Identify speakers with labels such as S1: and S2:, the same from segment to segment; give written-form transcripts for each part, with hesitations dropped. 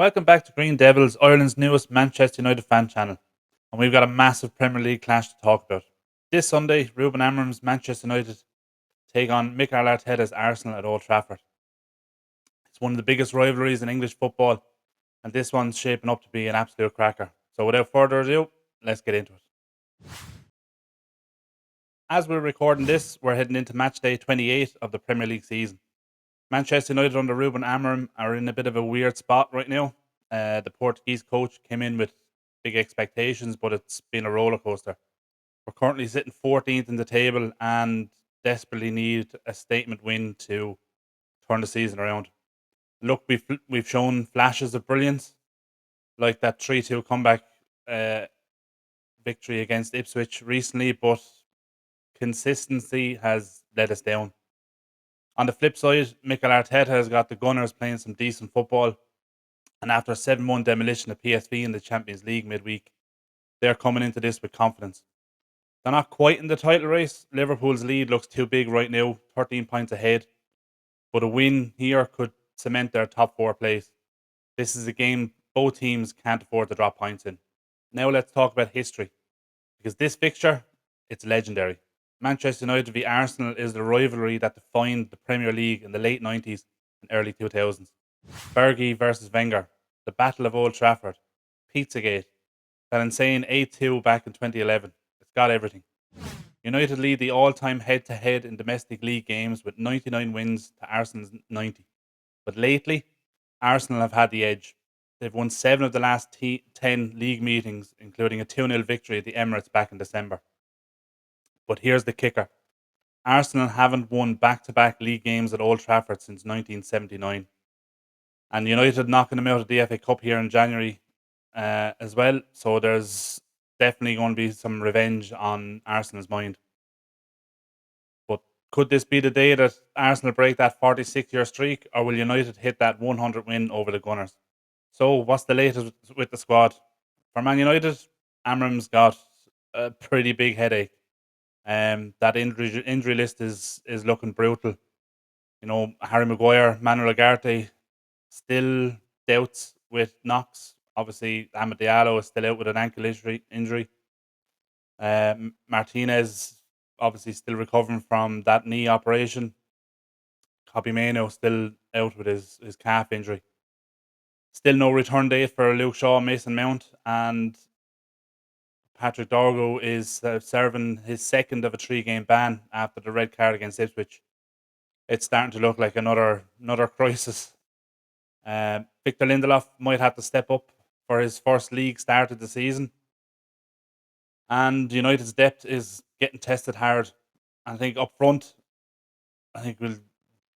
S1: Welcome back to Green Devils, Ireland's newest Manchester United fan channel. And we've got a massive Premier League clash to talk about. This Sunday, Ruben Amorim's Manchester United take on Mikel Arteta's Arsenal at Old Trafford. It's one of the biggest rivalries in English football, and this one's shaping up to be an absolute cracker. So without further ado, let's get into it. As we're recording this, we're heading into match day 28 of the Premier League season. Manchester United under Ruben Amorim are in a bit of a weird spot right now. The Portuguese coach came in with big expectations, but it's been a roller coaster. We're currently sitting 14th in the table and desperately need a statement win to turn the season around. Look, we've shown flashes of brilliance, like that 3-2 comeback uh, victory against Ipswich recently, but consistency has let us down. On the flip side, Mikel Arteta has got the Gunners playing some decent football, and after a 7-1 demolition of PSV in the Champions League midweek, they're coming into this with confidence. They're not quite in the title race. Liverpool's lead looks too big right now, 13 points ahead, but a win here could cement their top four place. This is a game both teams can't afford to drop points in. Now let's talk about history, because this fixture, it's legendary. Manchester United v Arsenal is the rivalry that defined the Premier League in the late 90s and early 2000s. Fergie versus Wenger, the Battle of Old Trafford, Pizzagate, that insane 8-2 back in 2011. It's got everything. United lead the all-time head-to-head in domestic league games with 99 wins to Arsenal's 90. But lately, Arsenal have had the edge. They've won 7 of the last 10 league meetings, including a 2-0 victory at the Emirates back in December. But here's the kicker. Arsenal haven't won back-to-back league games at Old Trafford since 1979. And United knocking them out of the FA Cup here in January as well. So there's definitely going to be some revenge on Arsenal's mind. But could this be the day that Arsenal break that 46-year streak, or will United hit that 100 win over the Gunners? So what's the latest with the squad? For Man United, Amorim's got a pretty big headache. That injury list is looking brutal. You know, Harry Maguire, Manuel Ugarte, still doubts with Knox. Obviously, Amad Diallo is still out with an ankle injury. Martinez obviously still recovering from that knee operation. Kobbie Mainoo still out with his calf injury. Still no return date for Luke Shaw, Mason Mount, and Patrick Dorgo is serving his second of a 3-game ban after the red card against Ipswich. It's starting to look like another crisis. Victor Lindelof might have to step up for his first league start of the season. And United's depth is getting tested hard. I think up front, I think we'll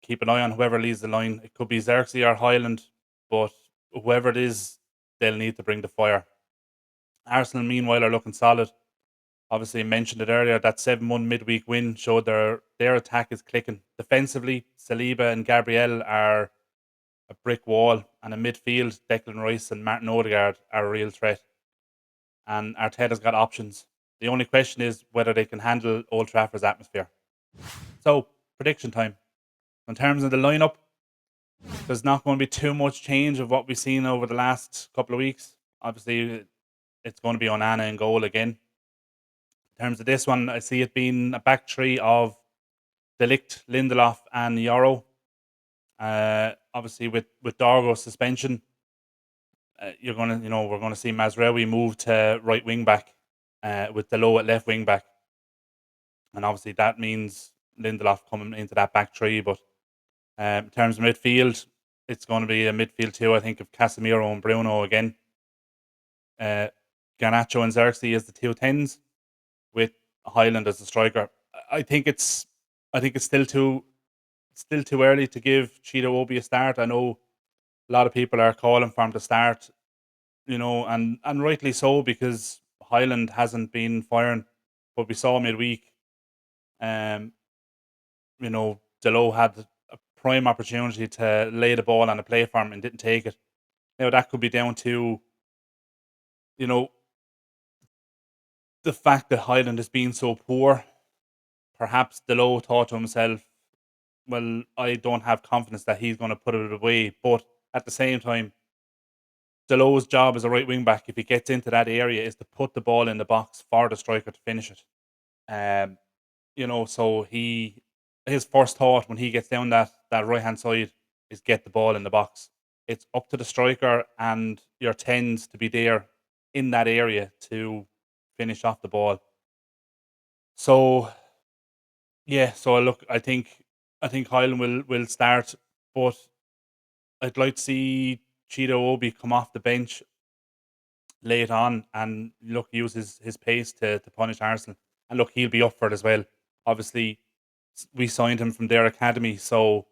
S1: keep an eye on whoever leads the line. It could be Xerxes or Highland, but whoever it is, they'll need to bring the fire. Arsenal, meanwhile, are looking solid. Obviously, I mentioned it earlier, that 7-1 midweek win showed their attack is clicking. Defensively, Saliba and Gabriel are a brick wall, and in midfield, Declan Rice and Martin Odegaard are a real threat. And Arteta's got options. The only question is whether they can handle Old Trafford's atmosphere. So, prediction time. In terms of the lineup, there's not going to be too much change of what we've seen over the last couple of weeks. Obviously, it's going to be Onana in goal again. In terms of this one, I see it being a back three of De Ligt, Lindelof, and Yoro. Obviously, with Dorgo's suspension, we're going to see Mazraoui move to right wing back, with Delo at left wing back, and obviously that means Lindelof coming into that back three. But in terms of midfield, it's going to be a midfield too. I think of Casemiro and Bruno again. Garnacho and Xerxes as the 2 10s, with Highland as the striker. I think it's still too early to give Cheetah Obi a start. I know a lot of people are calling for him to start, and rightly so, because Highland hasn't been firing. But we saw midweek, um, Delo had a prime opportunity to lay the ball on a play for him and didn't take it. Now that could be down to, you know, the fact that Highland has been so poor. Perhaps Delo thought to himself, well, I don't have confidence that he's going to put it away. But at the same time, Delo's job as a right wing back, if he gets into that area, is to put the ball in the box for the striker to finish it. Um, so his first thought when he gets down that right hand side is get the ball in the box. It's up to the striker and your tens to be there in that area to finish off the ball. So yeah, so look, I think Highland will start, but I'd like to see Cheeto Obi come off the bench late on and look use his pace to punish Arsenal. And look, he'll be up for it as well. Obviously, we signed him from their academy, so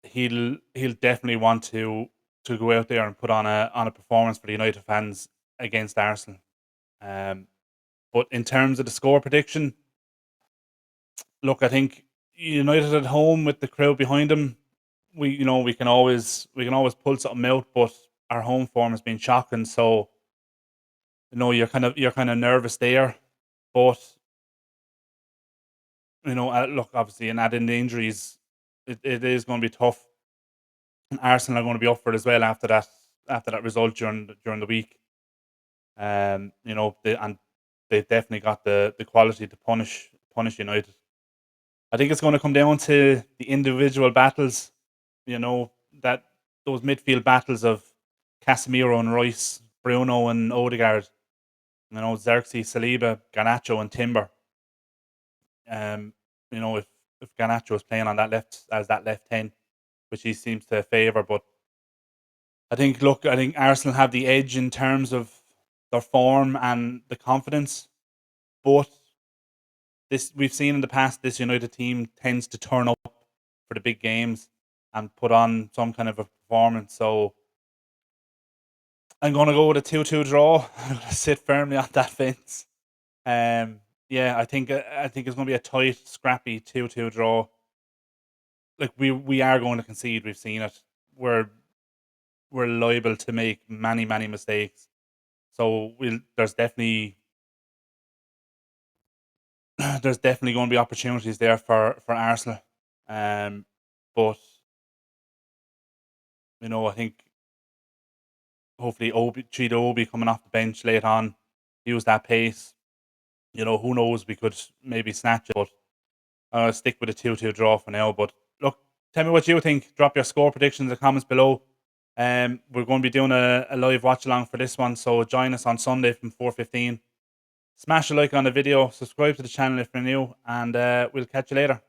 S1: he'll definitely want to go out there and put on a performance for the United fans against Arsenal. Um, but in terms of the score prediction, look, I think United at home with the crowd behind them, we can always pull something out, but our home form has been shocking, so you're kind of nervous there. But look, obviously, and adding the injuries, it is going to be tough. And Arsenal are going to be up for it as well after that result during the week. And they've definitely got the quality to punish United. I think it's going to come down to the individual battles. You know that those midfield battles of Casemiro and Rice, Bruno and Odegaard. Xerxes, Saliba, Garnacho, and Timber. Um, if Garnacho is playing on that left as that left 10, which he seems to favour, but I think Arsenal have the edge in terms of their form and the confidence. But this we've seen in the past, this United team tends to turn up for the big games and put on some kind of a performance. So I'm going to go with a 2-2 draw. I'm going to sit firmly on that fence. Um, yeah, I think it's going to be a tight, scrappy 2-2 draw. Like we are going to concede. We've seen it. We're liable to make many many mistakes. So there's definitely there's definitely going to be opportunities there for Arsenal. But I think hopefully Cheetah Obi coming off the bench late on, use that pace. Who knows? We could maybe snatch it, but I'll stick with a 2-2 draw for now. But look, tell me what you think. Drop your score predictions in the comments below. We're going to be doing a live watch along for this one, so join us on Sunday from 4:15. Smash a like on the video, subscribe to the channel if you're new, and we'll catch you later.